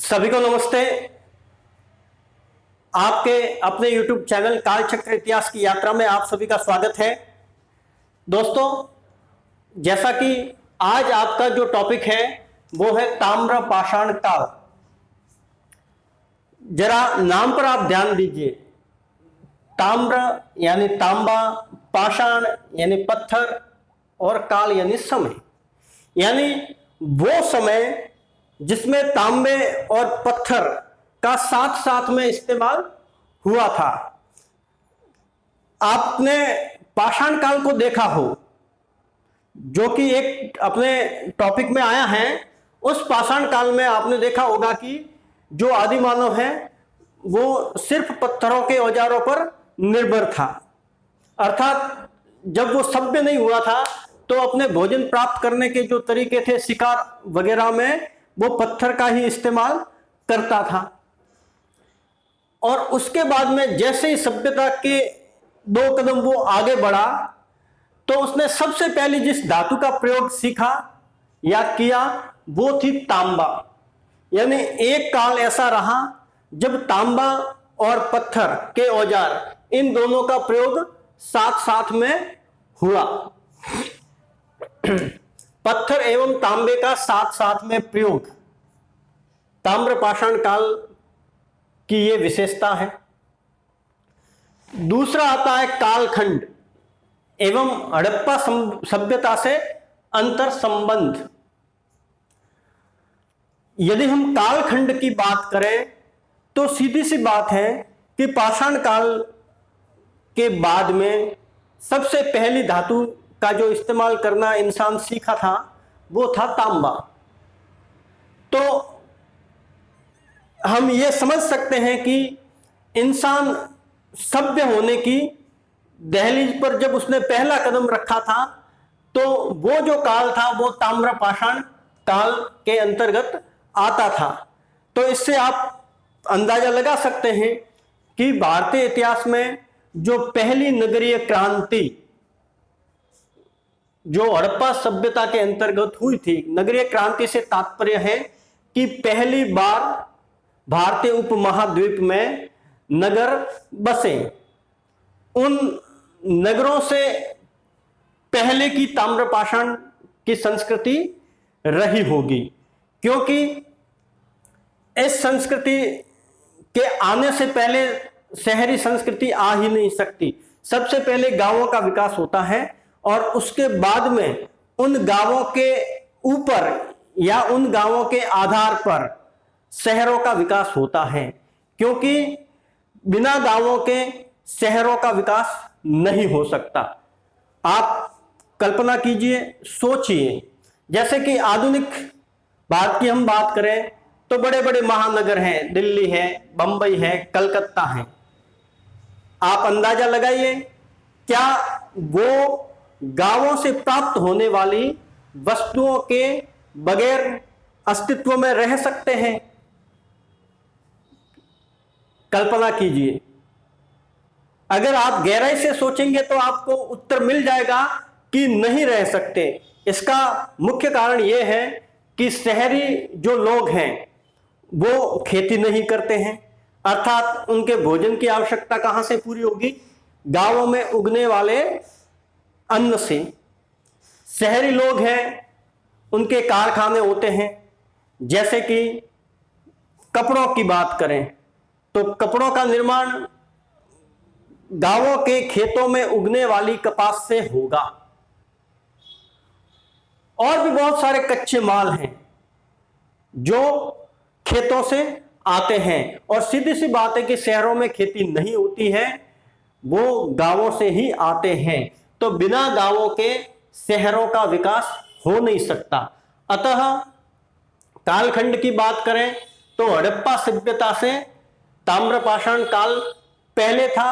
सभी को नमस्ते। आपके अपने YouTube चैनल कालचक्र इतिहास की यात्रा में आप सभी का स्वागत है। दोस्तों, जैसा कि आज आपका जो टॉपिक है वो है ताम्र पाषाण काल। जरा नाम पर आप ध्यान दीजिए। ताम्र यानी तांबा, पाषाण यानी पत्थर और काल यानी समय, यानी वो समय जिसमें तांबे और पत्थर का साथ साथ में इस्तेमाल हुआ था। आपने पाषाण काल को देखा हो, जो कि एक अपने टॉपिक में आया है। उस पाषाण काल में आपने देखा होगा कि जो आदि मानव है वो सिर्फ पत्थरों के औजारों पर निर्भर था। अर्थात जब वो सभ्य नहीं हुआ था तो अपने भोजन प्राप्त करने के जो तरीके थे, शिकार वगैरह में, वो पत्थर का ही इस्तेमाल करता था। और उसके बाद में जैसे ही सभ्यता के 2 कदम वो आगे बढ़ा तो उसने सबसे पहले जिस धातु का प्रयोग सीखा या किया वो थी तांबा। यानी एक काल ऐसा रहा जब तांबा और पत्थर के औजार, इन दोनों का प्रयोग साथ साथ में हुआ। पत्थर एवं तांबे का साथ साथ में प्रयोग, ताम्र पाषाण काल की यह विशेषता है। दूसरा आता है कालखंड एवं हड़प्पा सभ्यता से अंतर संबंध। यदि हम कालखंड की बात करें तो सीधी सी बात है कि पाषाण काल के बाद में सबसे पहली धातु का जो इस्तेमाल करना इंसान सीखा था वो था तांबा। तो हम ये समझ सकते हैं कि इंसान सभ्य होने की दहलीज पर जब उसने पहला कदम रखा था तो वो जो काल था वो ताम्र पाषाण काल के अंतर्गत आता था। तो इससे आप अंदाजा लगा सकते हैं कि भारतीय इतिहास में जो पहली नगरीय क्रांति जो हड़प्पा सभ्यता के अंतर्गत हुई थी, नगरीय क्रांति से तात्पर्य है कि पहली बार भारतीय उपमहाद्वीप में नगर बसे। उन नगरों से पहले की ताम्रपाषाण की संस्कृति रही होगी, क्योंकि इस संस्कृति के आने से पहले शहरी संस्कृति आ ही नहीं सकती। सबसे पहले गांवों का विकास होता है और उसके बाद में उन गांवों के ऊपर या उन गांवों के आधार पर शहरों का विकास होता है, क्योंकि बिना गांवों के शहरों का विकास नहीं हो सकता। आप कल्पना कीजिए, सोचिए, जैसे कि आधुनिक भारत की हम बात करें तो बड़े बड़े महानगर हैं, दिल्ली है, बंबई है, कलकत्ता है। आप अंदाजा लगाइए, क्या वो गांवों से प्राप्त होने वाली वस्तुओं के बगैर अस्तित्व में रह सकते हैं? कल्पना कीजिए। अगर आप गहराई से सोचेंगे तो आपको उत्तर मिल जाएगा कि नहीं रह सकते। इसका मुख्य कारण यह है कि शहरी जो लोग हैं वो खेती नहीं करते हैं, अर्थात उनके भोजन की आवश्यकता कहां से पूरी होगी? गांवों में उगने वाले अन्न से। शहरी लोग हैं, उनके कारखाने होते हैं। जैसे कि कपड़ों की बात करें तो कपड़ों का निर्माण गांवों के खेतों में उगने वाली कपास से होगा। और भी बहुत सारे कच्चे माल हैं जो खेतों से आते हैं। और सीधी सी बात है कि शहरों में खेती नहीं होती है, वो गांवों से ही आते हैं। तो बिना गांवों के शहरों का विकास हो नहीं सकता। अतः कालखंड की बात करें तो हड़प्पा सभ्यता से ताम्रपाषाण काल पहले था,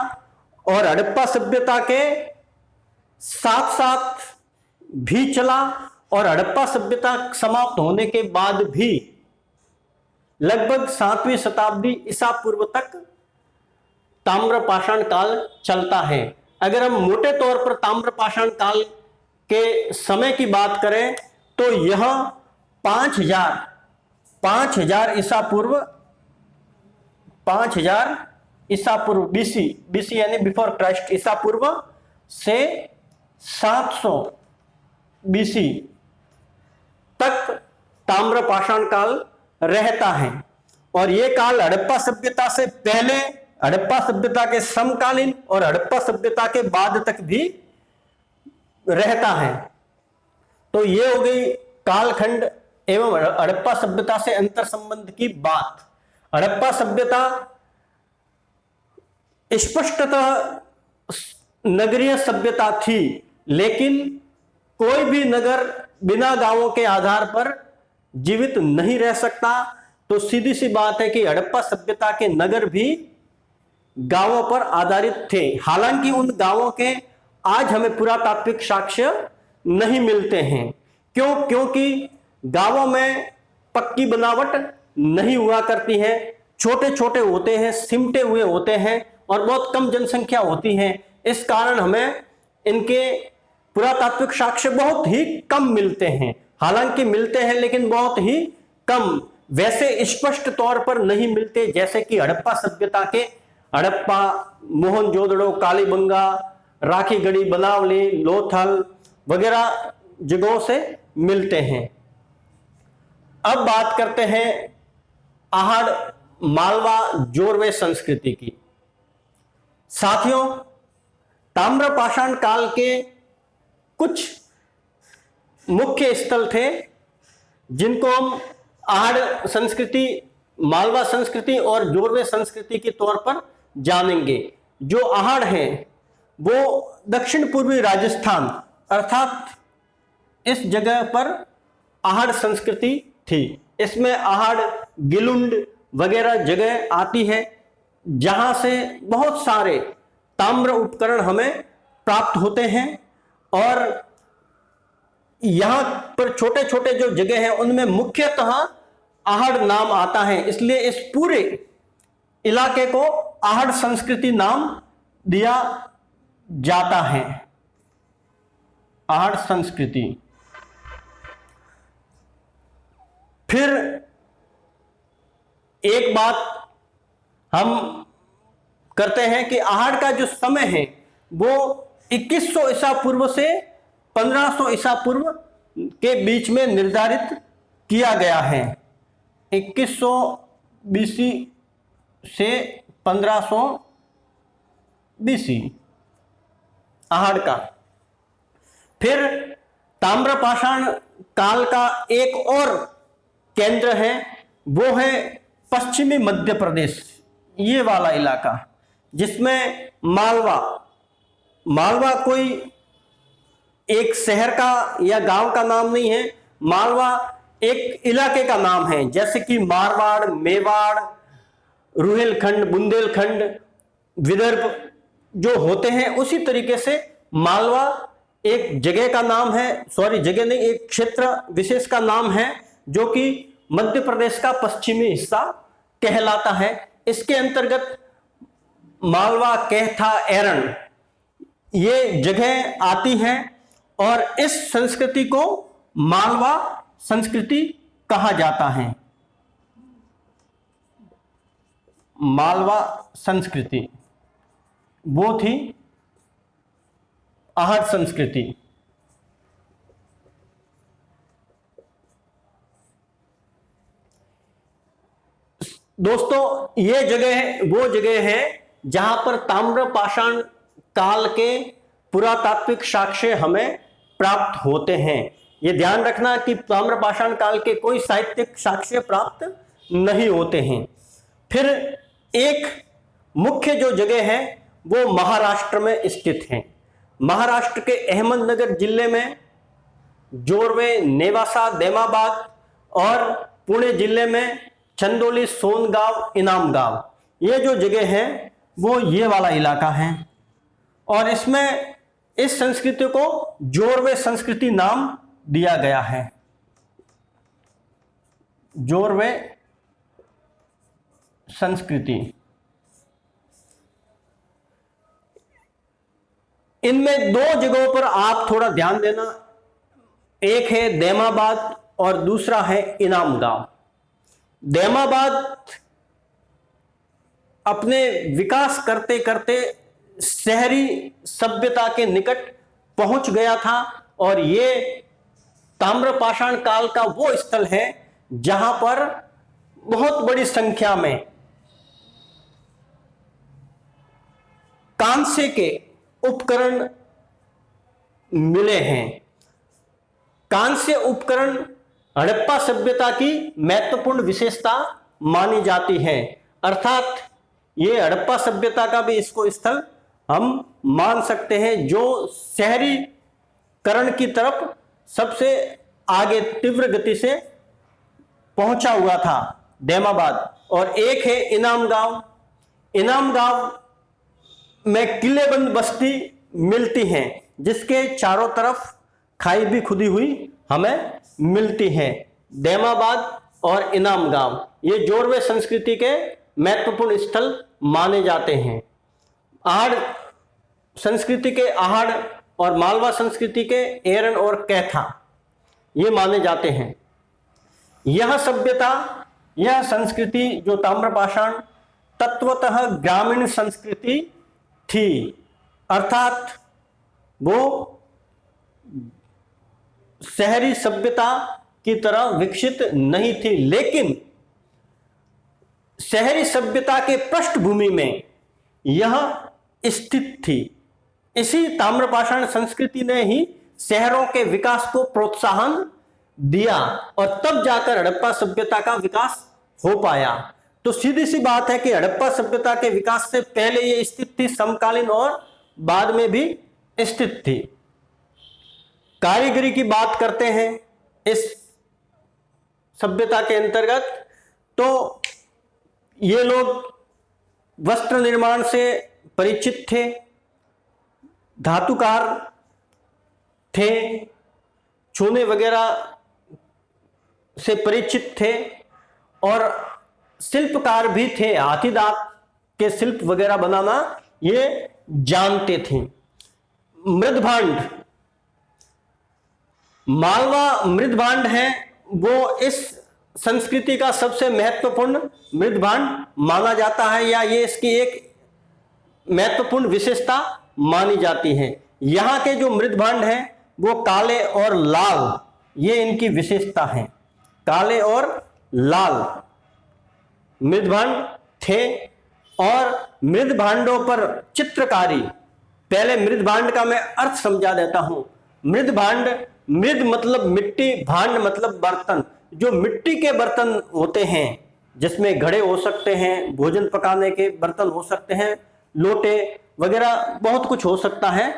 और हड़प्पा सभ्यता के साथ साथ भी चला। और हड़प्पा सभ्यता समाप्त होने के बाद भी लगभग 7वीं शताब्दी ईसा पूर्व तक ताम्रपाषाण काल चलता है। अगर हम मोटे तौर पर ताम्रपाषाण काल के समय की बात करें तो यह 5000 5000 ईसा पूर्व, 5000 ईसा पूर्व बीसी, बीसी यानी बिफोर क्राइस्ट, ईसा पूर्व से 700 बीसी तक ताम्रपाषाण काल रहता है। और यह काल हड़प्पा सभ्यता से पहले, हड़प्पा सभ्यता के समकालीन और हड़प्पा सभ्यता के बाद तक भी रहता है। तो ये हो गई कालखंड एवं हड़प्पा सभ्यता से अंतर संबंध की बात। हड़प्पा सभ्यता स्पष्टतः नगरीय सभ्यता थी, लेकिन कोई भी नगर बिना गांवों के आधार पर जीवित नहीं रह सकता। तो सीधी सी बात है कि हड़प्पा सभ्यता के नगर भी गांवों पर आधारित थे। हालांकि उन गांवों के आज हमें पुरातात्विक साक्ष्य नहीं मिलते हैं। क्यों? क्योंकि गांवों में पक्की बनावट नहीं हुआ करती है, छोटे छोटे होते हैं, सिमटे हुए होते हैं और बहुत कम जनसंख्या होती है। इस कारण हमें इनके पुरातात्विक साक्ष्य बहुत ही कम मिलते हैं। हालांकि मिलते हैं लेकिन बहुत ही कम, वैसे स्पष्ट तौर पर नहीं मिलते जैसे कि हड़प्पा सभ्यता के, हड़प्पा, मोहनजोदड़ो, कालीबंगा, राखीगढ़ी, बनावली, लोथल वगैरह जगहों से मिलते हैं। अब बात करते हैं आहड़, मालवा, जोरवे संस्कृति की। साथियों, ताम्रपाषाण काल के कुछ मुख्य स्थल थे जिनको हम आहड़ संस्कृति, मालवा संस्कृति और जोरवे संस्कृति के तौर पर जानेंगे। जो आहड़ है वो दक्षिण पूर्वी राजस्थान अर्थात इस जगह पर आहड़ संस्कृति थी। इसमें आहड़, गिलुंड वगैरह जगह आती है जहां से बहुत सारे ताम्र उपकरण हमें प्राप्त होते हैं। और यहां पर छोटे छोटे जो जगह हैं उनमें मुख्यतः आहड़ नाम आता है, इसलिए इस पूरे इलाके को आहड़ संस्कृति नाम दिया जाता है। आहड़ संस्कृति। फिर एक बात हम करते हैं कि आहड़ का जो समय है वो 2100 ईसा पूर्व से 1500 ईसा पूर्व के बीच में निर्धारित किया गया है। 2100 बीसी से 1500 बीसी आहड़ का। फिर ताम्रपाषाण काल का एक और केंद्र है, वो है पश्चिमी मध्य प्रदेश, ये वाला इलाका, जिसमें मालवा, मालवा कोई एक शहर का या गांव का नाम नहीं है, मालवा एक इलाके का नाम है। जैसे कि मारवाड़, मेवाड़, रुहेलखंड, बुंदेलखंड, विदर्भ जो होते हैं, उसी तरीके से मालवा एक जगह का नाम है, सॉरी जगह नहीं, एक क्षेत्र विशेष का नाम है जो कि मध्य प्रदेश का पश्चिमी हिस्सा कहलाता है। इसके अंतर्गत मालवा, कैथा, एरन ये जगह आती हैं और इस संस्कृति को मालवा संस्कृति कहा जाता है। मालवा संस्कृति वो थी आहड़ संस्कृति। दोस्तों, ये जगह वो जगह है जहां पर ताम्रपाषाण काल के पुरातात्विक साक्ष्य हमें प्राप्त होते हैं। ये ध्यान रखना कि ताम्रपाषाण काल के कोई साहित्यिक साक्ष्य प्राप्त नहीं होते हैं। फिर एक मुख्य जो जगह है वो महाराष्ट्र में स्थित है। महाराष्ट्र के अहमदनगर जिले में जोरवे, नेवासा, देमाबाद और पुणे जिले में चंदोली, सोनगांव, इनामगांव, ये जो जगह है वो ये वाला इलाका है। और इसमें इस संस्कृति को जोरवे संस्कृति नाम दिया गया है। जोरवे संस्कृति। इनमें दो जगहों पर आप थोड़ा ध्यान देना, एक है देमाबाद और दूसरा है इनामगांव। दैमाबाद अपने विकास करते करते शहरी सभ्यता के निकट पहुंच गया था और ये ताम्रपाषाण काल का वो स्थल है जहां पर बहुत बड़ी संख्या में कांसे के उपकरण मिले हैं। कांस्य उपकरण हड़प्पा सभ्यता की महत्वपूर्ण विशेषता मानी जाती है, अर्थात ये हड़प्पा सभ्यता का भी इसको स्थल हम मान सकते हैं जो शहरीकरण की तरफ सबसे आगे तीव्र गति से पहुंचा हुआ था दैमाबाद। और एक है इनाम गांव। इनाम गांव में किलेबंद बस्ती मिलती हैं जिसके चारों तरफ खाई भी खुदी हुई हमें मिलती है। दैमाबाद और इनाम गांव ये जोरवे संस्कृति के महत्वपूर्ण स्थल माने जाते हैं। आहड़ संस्कृति के आहड़ और मालवा संस्कृति के एरन और कैथा ये माने जाते हैं। यह सभ्यता, यह संस्कृति जो ताम्रपाषाण तत्वतः ग्रामीण संस्कृति थी, अर्थात वो शहरी सभ्यता की तरह विकसित नहीं थी, लेकिन शहरी सभ्यता के पृष्ठभूमि में यह स्थित थी। इसी ताम्रपाषाण संस्कृति ने ही शहरों के विकास को प्रोत्साहन दिया और तब जाकर हड़प्पा सभ्यता का विकास हो पाया। तो सीधी सी बात है कि हड़प्पा सभ्यता के विकास से पहले ये स्थित थी, समकालीन और बाद में भी स्थित थी। कारीगरी की बात करते हैं इस सभ्यता के अंतर्गत, तो ये लोग वस्त्र निर्माण से परिचित थे, धातुकार थे, चूने वगैरह से परिचित थे और शिल्पकार भी थे। हाथी दांत के शिल्प वगैरह बनाना ये जानते थे। मृदभांड, मालवा मृदभांड है वो इस संस्कृति का सबसे महत्वपूर्ण मृदभांड माना जाता है, या ये इसकी एक महत्वपूर्ण विशेषता मानी जाती है। यहाँ के जो मृदभांड हैं वो काले और लाल, ये इनकी विशेषता है। काले और लाल मृदभांड थे और मृदभांडों पर चित्रकारी, पहले मृदभांड का मैं अर्थ समझा देता हूं। मृदभांड, मृद मतलब मिट्टी, भांड मतलब बर्तन। जो मिट्टी के बर्तन होते हैं जिसमें घड़े हो सकते हैं, भोजन पकाने के बर्तन हो सकते हैं, लोटे वगैरह बहुत कुछ हो सकता है,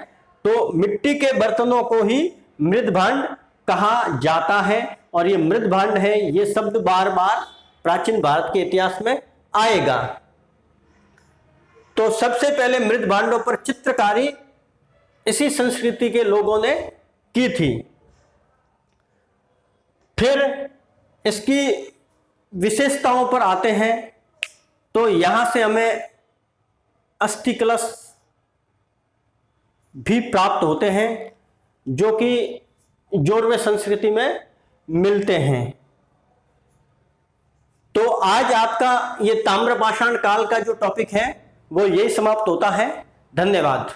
तो मिट्टी के बर्तनों को ही मृदभांड कहा जाता है। और ये मृदभांड है, ये शब्द बार बार प्राचीन भारत के इतिहास में आएगा। तो सबसे पहले मृदभांडों पर चित्रकारी इसी संस्कृति के लोगों ने की थी। फिर इसकी विशेषताओं पर आते हैं, तो यहां से हमें अस्थि कलश भी प्राप्त होते हैं जो कि जोरवे संस्कृति में मिलते हैं। तो आज आपका ये ताम्रपाषाण काल का जो टॉपिक है वो यही समाप्त होता है। धन्यवाद।